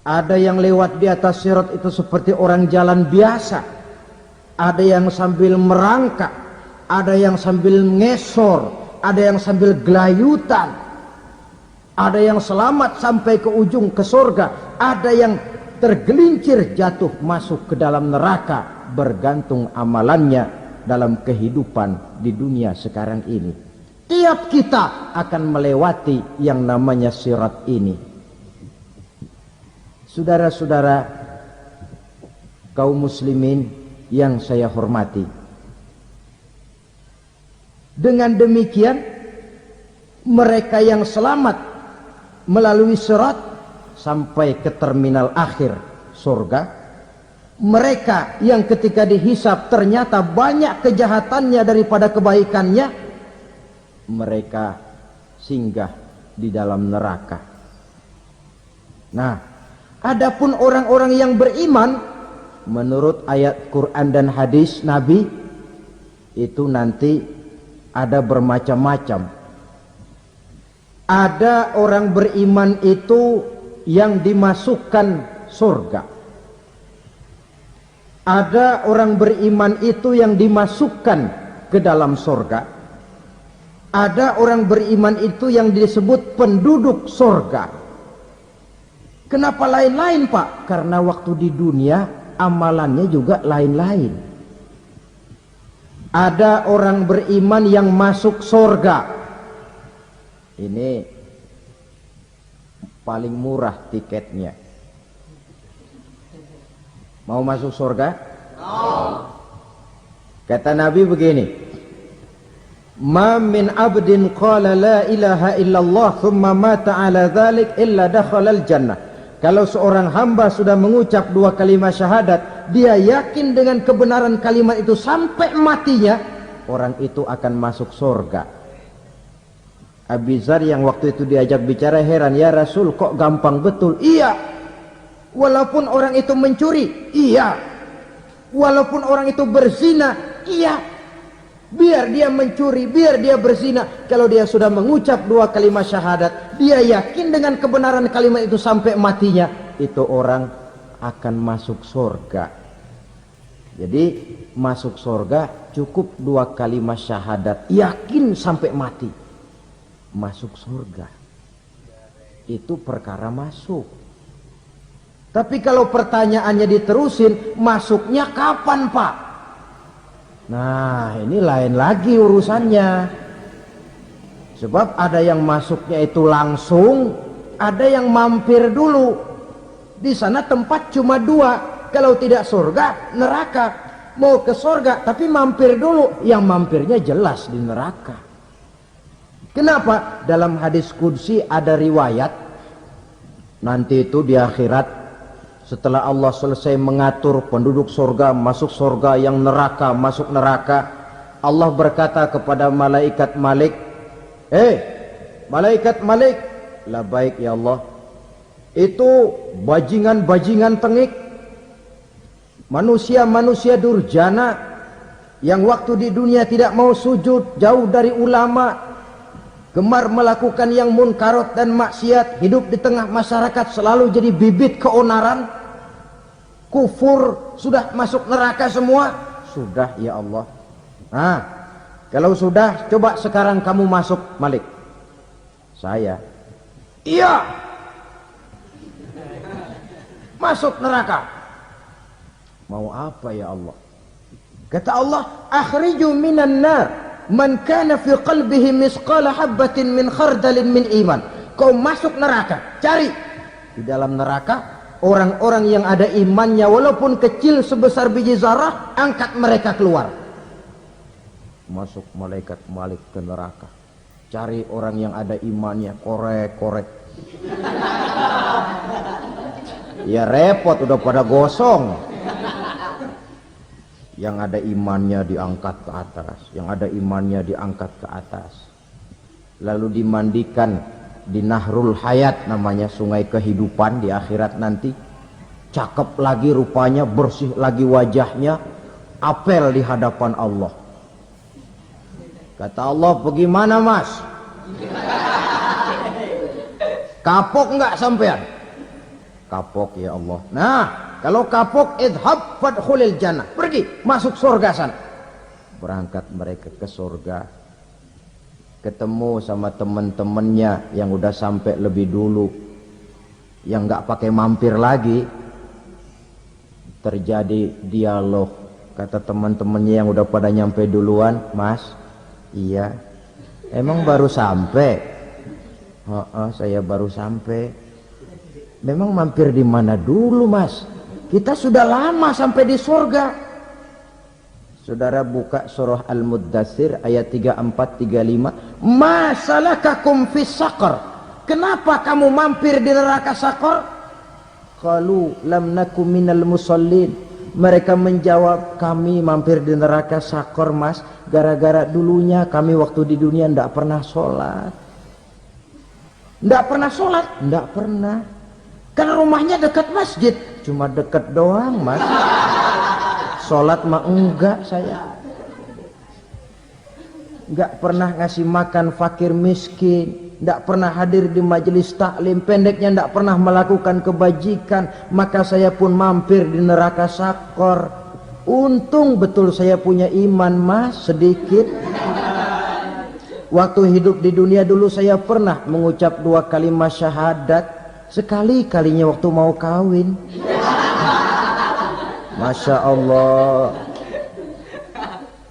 Ada yang lewat di atas sirat itu seperti orang jalan biasa. Ada yang sambil merangkak, ada yang sambil ngesor, ada yang sambil gelayutan, ada yang selamat sampai ke ujung ke surga, ada yang tergelincir jatuh masuk ke dalam neraka, bergantung amalannya dalam kehidupan di dunia sekarang ini. Tiap kita akan melewati yang namanya sirat ini. Saudara-saudara kaum muslimin yang saya hormati, dengan demikian mereka yang selamat melalui sirat sampai ke terminal akhir surga, mereka yang ketika dihisab ternyata banyak kejahatannya daripada kebaikannya, mereka singgah di dalam neraka. Nah, adapun orang-orang yang beriman menurut ayat Quran dan hadis Nabi itu nanti ada bermacam-macam. Ada orang beriman itu yang dimasukkan surga. Ada orang beriman itu yang dimasukkan ke dalam surga. Ada orang beriman itu yang disebut penduduk surga. Kenapa lain-lain, Pak? Karena waktu di dunia amalannya juga lain-lain. Ada orang beriman yang masuk surga. Ini paling murah tiketnya. Mau masuk surga? Kata Nabi begini, ma min abdin qala la ilaha illallah thumma mata ala dhalik illa dakhalal jannah. Kalau seorang hamba sudah mengucap dua kalimat syahadat, dia yakin dengan kebenaran kalimat itu sampai matinya, orang itu akan masuk surga. Abi Dzar yang waktu itu diajak bicara heran, ya Rasul kok gampang betul? Iya, walaupun orang itu mencuri, iya, walaupun orang itu berzina, iya, biar dia mencuri, biar dia berzina, kalau dia sudah mengucap dua kalimat syahadat, dia yakin dengan kebenaran kalimat itu sampai matinya, itu orang akan masuk surga. Jadi masuk surga cukup dua kalimat syahadat, yakin sampai mati, masuk surga. Itu perkara masuk. Tapi kalau pertanyaannya diterusin, masuknya kapan, Pak? Nah, ini lain lagi urusannya. Sebab ada yang masuknya itu langsung, ada yang mampir dulu. Di sana tempat cuma dua, kalau tidak surga, neraka. Mau ke surga tapi mampir dulu, yang mampirnya jelas di neraka. Kenapa? Dalam hadis qudsi ada riwayat, nanti itu di akhirat, setelah Allah selesai mengatur penduduk surga masuk surga, yang neraka masuk neraka, Allah berkata kepada malaikat Malik, malaikat Malik, labaik ya Allah, itu bajingan-bajingan tengik, manusia-manusia durjana yang waktu di dunia tidak mau sujud, jauh dari ulama, gemar melakukan yang munkarat dan maksiat, hidup di tengah masyarakat selalu jadi bibit keonaran, kufur, sudah masuk neraka semua. Sudah ya Allah. Nah, kalau sudah, coba sekarang kamu masuk, Malik. Saya, iya, masuk neraka. Mau apa ya Allah? Kata Allah, akhriju minan nar man kana fi qalbihi misqala habatin min khardalin min iman. Kau masuk neraka, cari di dalam neraka orang-orang yang ada imannya walaupun kecil sebesar biji zarah, angkat mereka keluar. Masuk malaikat Malik ke neraka, cari orang yang ada imannya, korek-korek. Ya repot, udah pada gosong. Yang ada imannya diangkat ke atas, yang ada imannya diangkat ke atas, lalu dimandikan di Nahrul Hayat, namanya sungai kehidupan di akhirat nanti. Cakep lagi rupanya, bersih lagi wajahnya, apel di hadapan Allah. Kata Allah, bagaimana mas? Kapok nggak sampean? Kapok ya Allah. Nah, kalau kapok, idhab fadkhulil jannah, pergi masuk surga sana. Berangkat mereka ke surga, ketemu sama teman-temannya yang udah sampai lebih dulu, yang nggak pakai mampir lagi. Terjadi dialog Kata teman-temannya yang udah pada nyampe duluan, Mas, iya, emang baru sampai? Saya baru sampai. Memang mampir di mana dulu, Mas? Kita sudah lama sampai di surga. Saudara buka surah Al-Muddatsir ayat 34-35. Masalakakum fis saqar? Kenapa kamu mampir di neraka Saqar? Qalu lam nakum minal musallin. Mereka menjawab, kami mampir di neraka Saqar, Mas, gara-gara dulunya kami waktu di dunia ndak pernah sholat. Ndak pernah sholat? Ndak pernah. Kan rumahnya dekat masjid, cuma dekat doang, Mas. Sholat mah enggak saya. Enggak pernah ngasih makan fakir miskin, enggak pernah hadir di majelis taklim, pendeknya enggak pernah melakukan kebajikan, maka saya pun mampir di neraka Saqar. Untung betul saya punya iman, Mas, sedikit. Waktu hidup di dunia dulu saya pernah mengucap 2 kalimat syahadat. Sekali-kalinya waktu mau kawin. Masya Allah.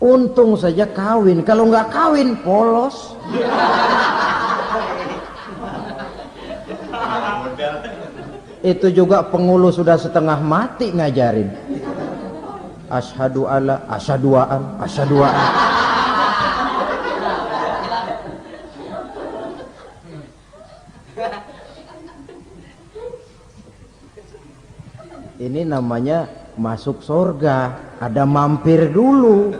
Untung saja kawin. Kalau nggak kawin polos. Itu juga pengulu sudah setengah mati ngajarin. Asyhadu alla, asyaduaan, asyaduaan. Ini namanya masuk surga, ada mampir dulu.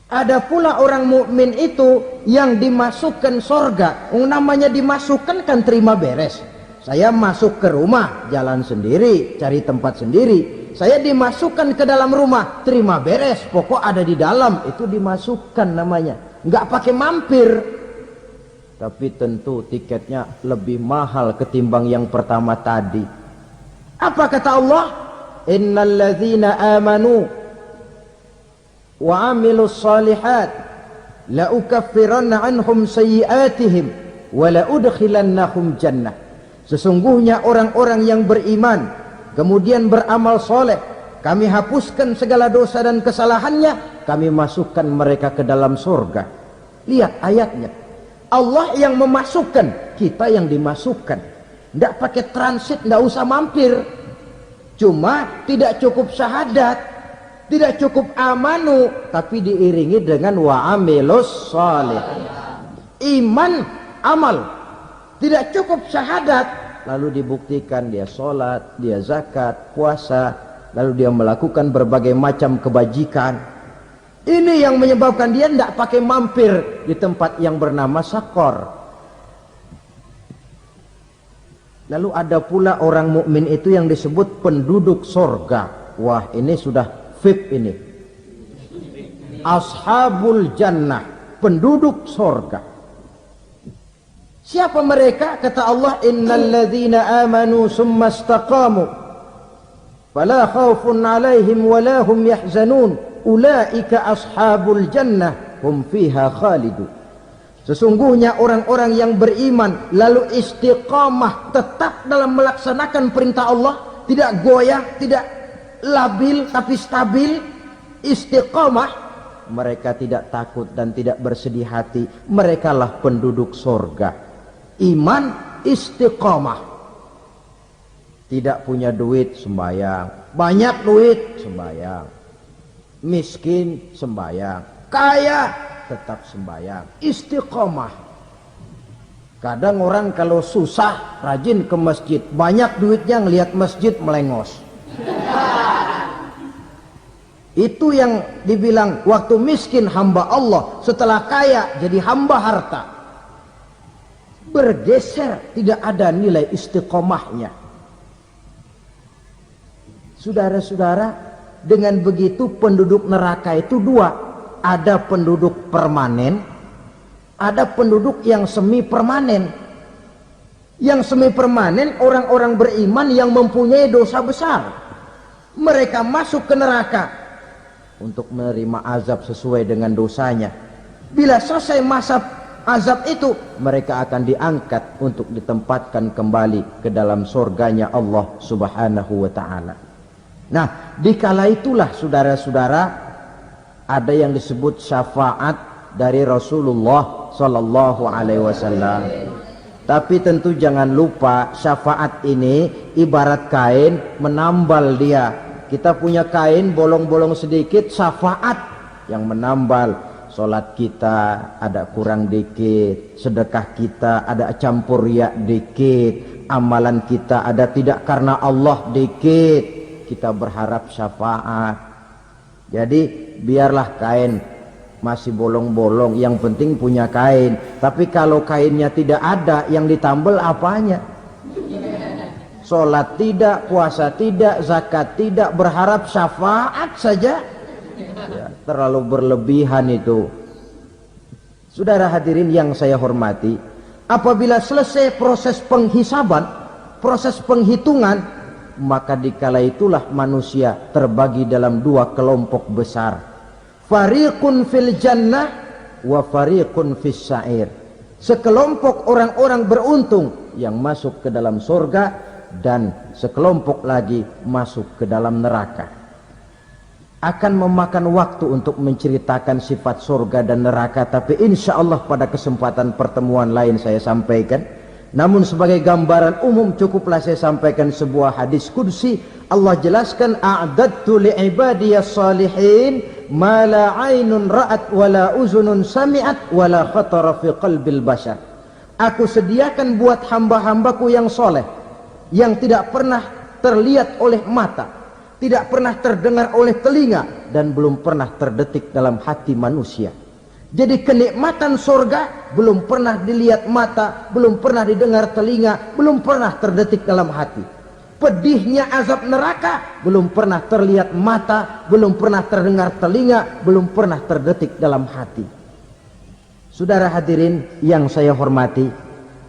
Ada pula orang mukmin itu yang dimasukkan surga. Namanya dimasukkan kan terima beres. Saya masuk ke rumah, jalan sendiri, cari tempat sendiri. Saya dimasukkan ke dalam rumah, terima beres, pokok ada di dalam, itu dimasukkan namanya. Nggak pakai mampir. Tapi tentu tiketnya lebih mahal ketimbang yang pertama tadi. Apa kata Allah? Innal ladzina amanu wa amilus solihat la ukaffiranna anhum sayyi'atihim wa la udkhilannahum jannah. Sesungguhnya orang-orang yang beriman kemudian beramal soleh, kami hapuskan segala dosa dan kesalahannya, kami masukkan mereka ke dalam surga. Lihat ayatnya, Allah yang memasukkan, kita yang dimasukkan. Tidak pakai transit, tidak usah mampir. Cuma tidak cukup syahadat, tidak cukup amanu, tapi diiringi dengan wa'amilus salih. Iman, amal. Tidak cukup syahadat, lalu dibuktikan dia sholat, dia zakat, puasa, lalu dia melakukan berbagai macam kebajikan. Ini yang menyebabkan dia tidak pakai mampir di tempat yang bernama Saqar. Lalu ada pula orang mukmin itu yang disebut penduduk sorga. Wah, ini sudah VIP ini. Ashabul jannah, penduduk sorga. Siapa mereka? Kata Allah, innal ladzina amanu summa istaqamu fala khaufun alaihim wala hum yahzanun ulaika ashabul jannah hum fiha khalidun. Sesungguhnya orang-orang yang beriman lalu istiqamah, tetap dalam melaksanakan perintah Allah, tidak goyah, tidak labil tapi stabil, istiqamah, mereka tidak takut dan tidak bersedih hati. Merekalah penduduk surga. Iman, istiqamah. Tidak punya duit, sembahyang. Banyak duit, sembahyang. Miskin, sembahyang. Kaya, tetap sembahyang. Istiqomah. Kadang orang kalau susah rajin ke masjid, banyak duitnya ngelihat masjid melengos. Itu yang dibilang waktu miskin hamba Allah, setelah kaya jadi hamba harta. Bergeser, tidak ada nilai istiqomahnya. Saudara-saudara, dengan begitu penduduk neraka itu dua. Ada penduduk permanen, ada penduduk yang semi permanen. Yang semi permanen orang-orang beriman yang mempunyai dosa besar. Mereka masuk ke neraka untuk menerima azab sesuai dengan dosanya. Bila selesai masa azab itu, mereka akan diangkat untuk ditempatkan kembali ke dalam surganya Allah Subhanahu wa ta'ala. Nah, dikala itulah saudara-saudara ada yang disebut syafaat dari Rasulullah Sallallahu Alaihi Wasallam. Tapi tentu jangan lupa syafaat ini ibarat kain menambal dia. Kita punya kain bolong-bolong sedikit, syafaat yang menambal. Salat kita ada kurang dikit, sedekah kita ada campur riya dikit, amalan kita ada tidak karena Allah dikit, kita berharap syafaat. Jadi biarlah kain masih bolong-bolong, yang penting punya kain. Tapi kalau kainnya tidak ada, yang ditambal apanya? Salat tidak, puasa tidak, zakat tidak, berharap syafaat saja. Ya, terlalu berlebihan itu. Saudara hadirin yang saya hormati, apabila selesai proses penghisaban, proses penghitungan, maka dikala itulah manusia terbagi dalam dua kelompok besar. Fariqun fil jannah wa fariqun fis sa'ir. Sekelompok orang-orang beruntung yang masuk ke dalam surga, dan sekelompok lagi masuk ke dalam neraka. Akan memakan waktu untuk menceritakan sifat surga dan neraka, tapi insya Allah pada kesempatan pertemuan lain saya sampaikan. Namun sebagai gambaran umum cukuplah saya sampaikan sebuah hadis qudsi. Allah jelaskan, a'dadtu li'ibadiyas salihin ma la aynun ra'at wa la uzunun sami'at wa la khatara fi qalbil bashar. Aku sediakan buat hamba-hambaku yang soleh, yang tidak pernah terlihat oleh mata, tidak pernah terdengar oleh telinga, dan belum pernah terdetik dalam hati manusia. Jadi kenikmatan surga belum pernah dilihat mata, belum pernah didengar telinga, belum pernah terdetik dalam hati. Pedihnya azab neraka belum pernah terlihat mata, belum pernah terdengar telinga, belum pernah terdetik dalam hati. Saudara hadirin yang saya hormati,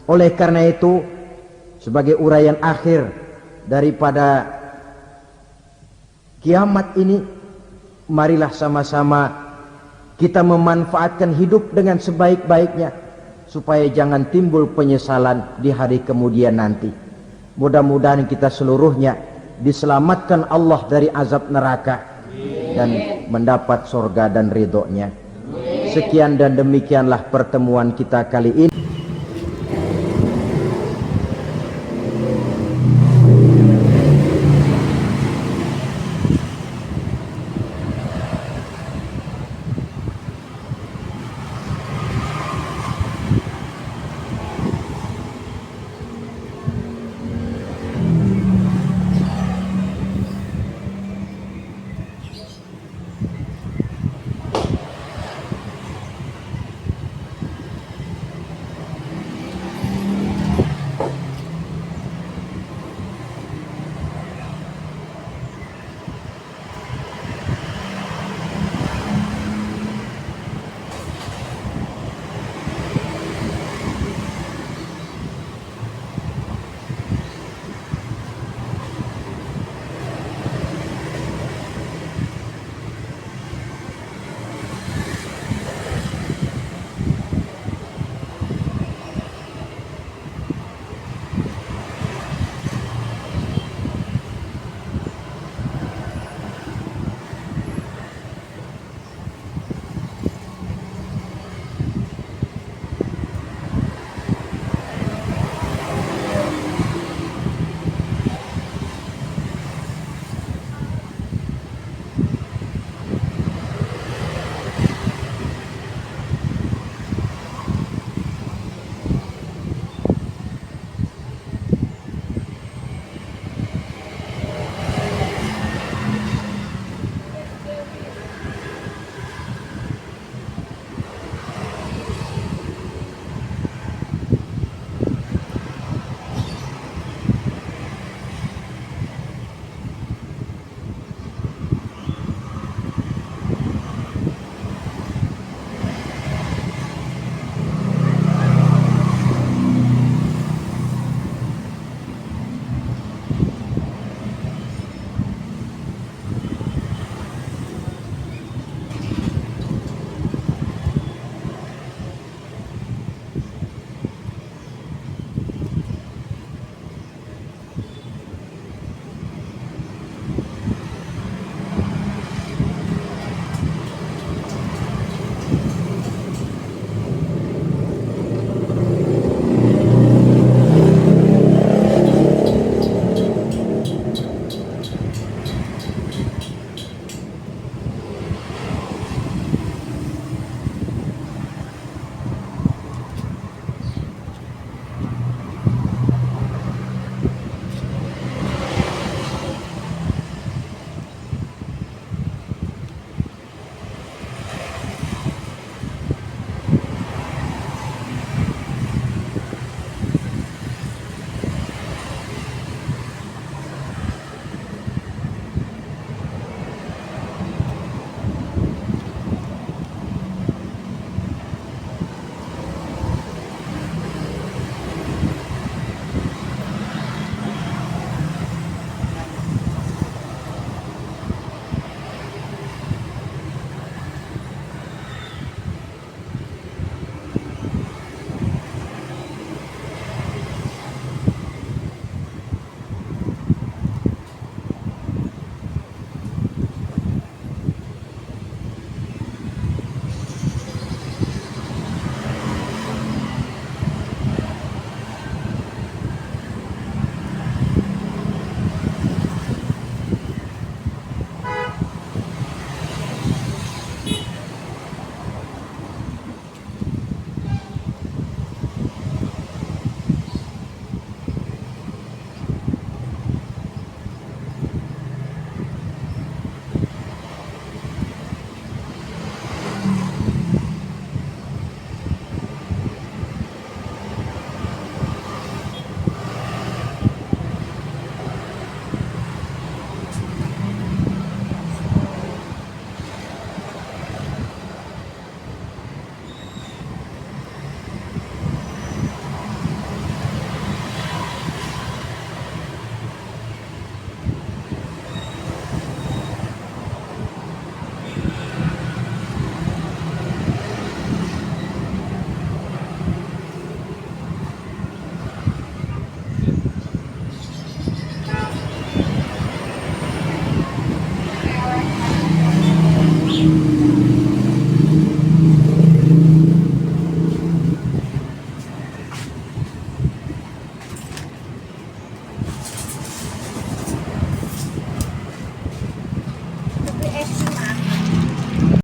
oleh karena itu sebagai uraian akhir daripada kiamat ini, marilah sama-sama kita memanfaatkan hidup dengan sebaik-baiknya supaya jangan timbul penyesalan di hari kemudian nanti. Mudah-mudahan kita seluruhnya diselamatkan Allah dari azab neraka dan mendapat surga dan ridhonya. Sekian dan demikianlah pertemuan kita kali ini.